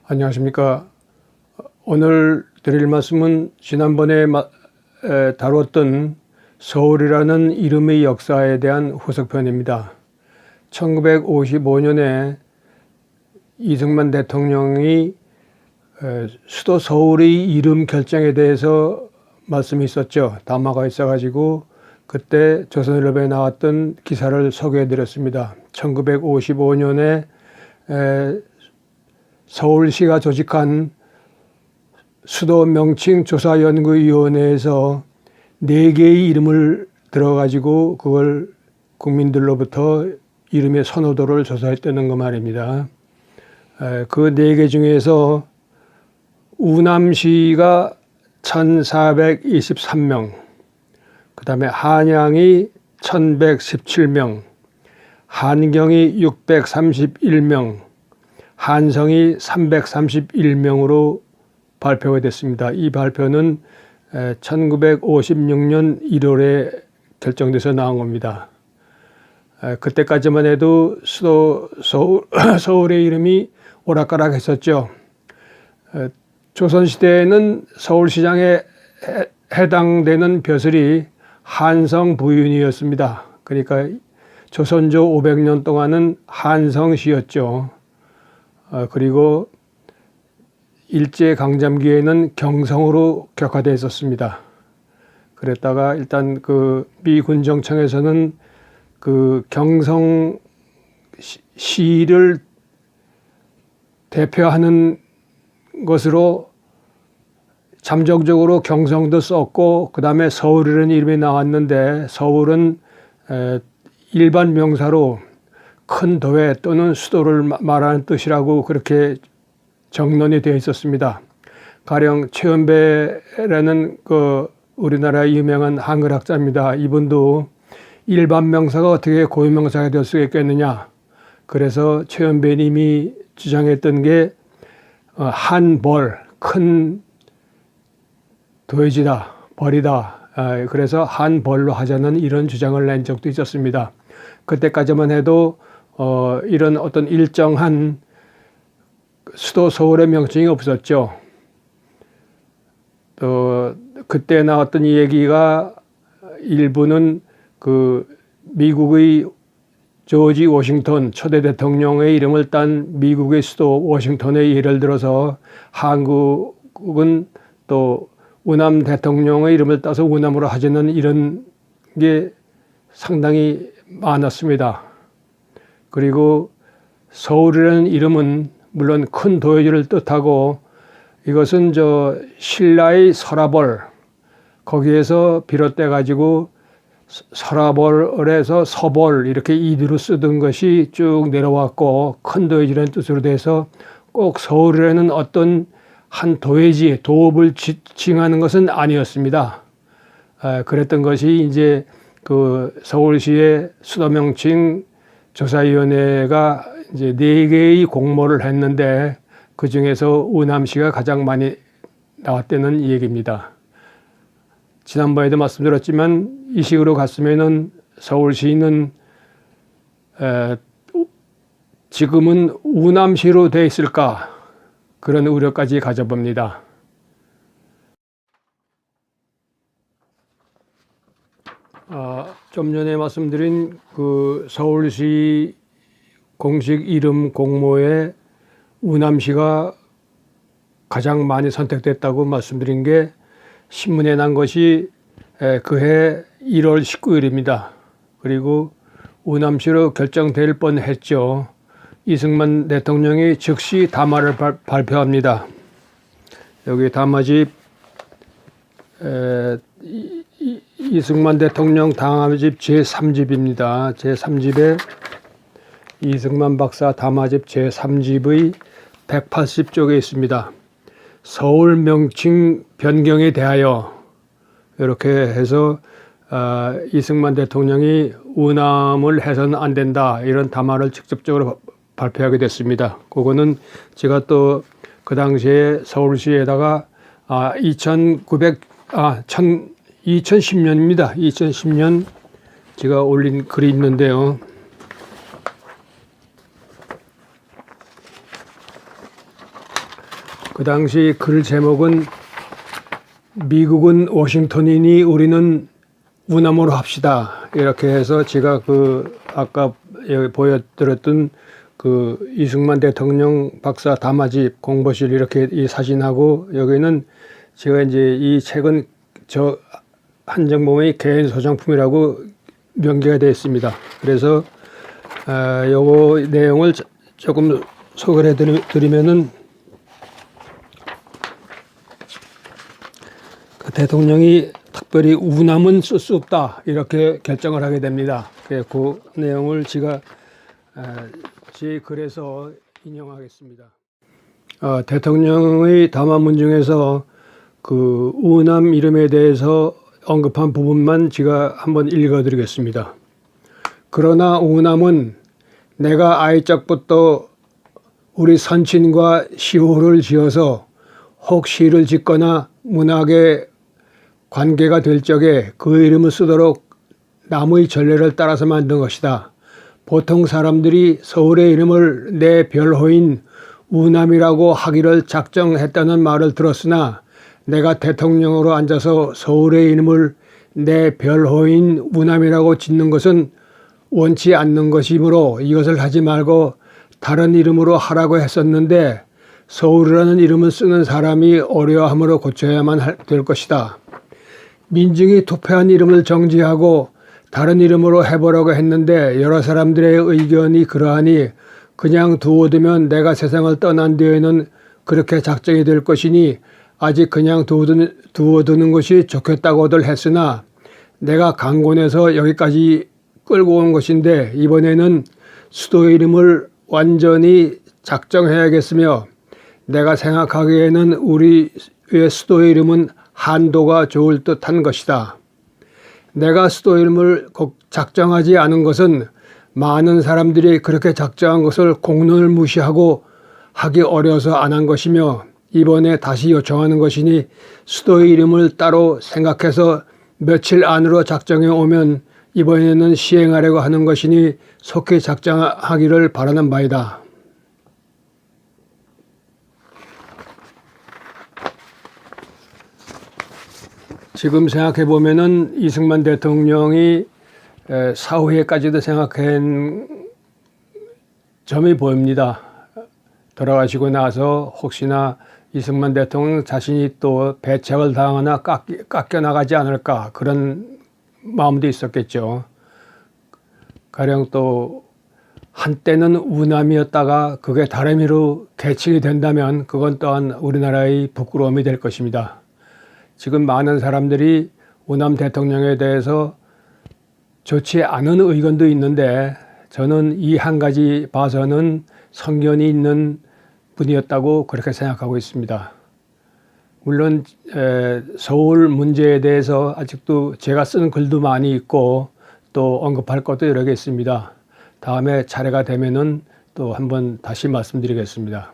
안녕하십니까. 오늘 드릴 말씀은 지난번에 다뤘던 서울이라는 이름의 역사에 대한 후속편입니다. 1955년에 이승만 대통령이 수도 서울의 이름 결정에 대해서 말씀이 있었죠. 담화가 있어가지고 그때 조선일보에 나왔던 기사를 소개해 드렸습니다. 1955년에 서울시가 조직한 수도 명칭 조사연구위원회에서 4개의 이름을 들어가지고 그걸 국민들로부터 이름의 선호도를 조사했다는 거 말입니다. 그 4개 중에서 우남시가 1423명, 그 다음에 한양이 1117명, 한경이 631명, 한성이 331명으로 발표가 됐습니다. 이 발표는 1956년 1월에 결정돼서 나온 겁니다. 그때까지만 해도 서울의 이름이 오락가락했었죠. 조선시대에는 서울시장에 해당되는 벼슬이 한성 부윤이었습니다. 그러니까 조선조 500년 동안은 한성시였죠. 그리고 일제강점기에는 경성으로 격화되어 있었습니다. 그랬다가 일단 그 미 군정청에서는 그 경성시를 대표하는 것으로 잠정적으로 경성도 썼고, 그 다음에 서울이라는 이름이 나왔는데, 서울은 일반 명사로 큰 도회 또는 수도를 말하는 뜻이라고 그렇게 정론이 되어 있었습니다. 가령 최은배라는 그 우리나라의 유명한 한글학자입니다. 이분도 일반 명사가 어떻게 고유명사가 될 수 있겠느냐. 그래서 최은배님이 주장했던 게 한벌, 큰 도회지다, 벌이다. 그래서 한벌로 하자는 이런 주장을 낸 적도 있었습니다. 그때까지만 해도 이런 어떤 일정한 수도 서울의 명칭이 없었죠. 또 그때 나왔던 이 얘기가 일부는 그 미국의 조지 워싱턴 초대 대통령의 이름을 딴 미국의 수도 워싱턴의 예를 들어서 한국은 또 우남 대통령의 이름을 따서 우남으로 하자는 이런 게 상당히 많았습니다. 그리고 서울이라는 이름은 물론 큰 도회지를 뜻하고, 이것은 신라의 설화벌, 거기에서 비롯돼 가지고 설화벌에서 서벌 이렇게 이두로 쓰던 것이 쭉 내려왔고, 큰 도회지라는 뜻으로 돼서 꼭 서울이라는 어떤 한 도회지, 도읍을 칭하는 것은 아니었습니다. 그랬던 것이 이제 그 서울시의 수도명칭 조사위원회가 이제 4개의 공모를 했는데, 그 중에서 우남시가 가장 많이 나왔다는 얘기입니다. 지난번에도 말씀드렸지만 이 식으로 갔으면은 서울시는 지금은 우남시로 돼 있을까, 그런 우려까지 가져봅니다. 좀 전에 말씀드린 그 서울시 공식 이름 공모에 우남시가 가장 많이 선택됐다고 말씀드린 게 신문에 난 것이 그해 1월 19일입니다. 그리고 우남시로 결정될 뻔했죠. 이승만 대통령이 즉시 담화를 발표합니다. 여기 담화집 이승만 대통령 담화집 제3집입니다. 제3집에 이승만 박사 담화집 제3집의 180쪽에 있습니다. 서울 명칭 변경에 대하여, 이렇게 해서 이승만 대통령이 우남을 해서는 안 된다, 이런 담화를 직접적으로 발표하게 됐습니다. 그거는 제가 또 그 당시에 서울시에다가 2010년입니다. 2010년 제가 올린 글이 있는데요. 당시 글 제목은 미국은 워싱턴이니 우리는 우남으로 합시다. 이렇게 해서 제가 아까 여기 보여드렸던 이승만 대통령 박사 담화집 공보실 이렇게 이 사진하고 여기는 제가 이제 이 책은 저 한정범의 개인 소장품이라고 명기가 되어 있습니다. 그래서 요거 내용을 조금 소개를 해드리면은 대통령이 특별히 우남은 쓸 수 없다 이렇게 결정을 하게 됩니다. 그 내용을 제가 제 글에서 인용하겠습니다. 대통령의 담화문 중에서 우남 이름에 대해서 언급한 부분만 제가 한번 읽어드리겠습니다. 그러나 우남은 내가 아이 적부터 우리 선친과 시호를 지어서 혹 시를 짓거나 문학의 관계가 될 적에 그 이름을 쓰도록 남의 전례를 따라서 만든 것이다. 보통 사람들이 서울의 이름을 내 별호인 우남이라고 하기를 작정했다는 말을 들었으나 내가 대통령으로 앉아서 서울의 이름을 내 별호인 우남이라고 짓는 것은 원치 않는 것이므로 이것을 하지 말고 다른 이름으로 하라고 했었는데 서울이라는 이름을 쓰는 사람이 어려워함으로 고쳐야만 될 것이다. 민중이 투표한 이름을 정지하고 다른 이름으로 해보라고 했는데 여러 사람들의 의견이 그러하니 그냥 두어두면 내가 세상을 떠난 뒤에는 그렇게 작정이 될 것이니 아직 그냥 두어두는 것이 좋겠다고들 했으나 내가 강권해서 여기까지 끌고 온 것인데 이번에는 수도의 이름을 완전히 작정해야겠으며 내가 생각하기에는 우리의 수도의 이름은 한도가 좋을 듯한 것이다. 내가 수도 이름을 작정하지 않은 것은 많은 사람들이 그렇게 작정한 것을 공론을 무시하고 하기 어려워서 안 한 것이며 이번에 다시 요청하는 것이니 수도의 이름을 따로 생각해서 며칠 안으로 작정해 오면 이번에는 시행하려고 하는 것이니 속히 작정하기를 바라는 바이다. 지금 생각해 보면은 이승만 대통령이 사후에까지도 생각한 점이 보입니다. 돌아가시고 나서 혹시나 이승만 대통령 자신이 또 배척을 당하거나 깎여 나가지 않을까 그런 마음도 있었겠죠. 가령 또 한때는 우남이었다가 그게 다름이로 계칭이 된다면 그건 또한 우리나라의 부끄러움이 될 것입니다. 지금 많은 사람들이 우남 대통령에 대해서 좋지 않은 의견도 있는데 저는 이 한 가지 봐서는 성견이 있는 분이었다고 그렇게 생각하고 있습니다. 물론 서울 문제에 대해서 아직도 제가 쓰는 글도 많이 있고 또 언급할 것도 여러 개 있습니다. 다음에 차례가 되면은 또 한번 다시 말씀드리겠습니다.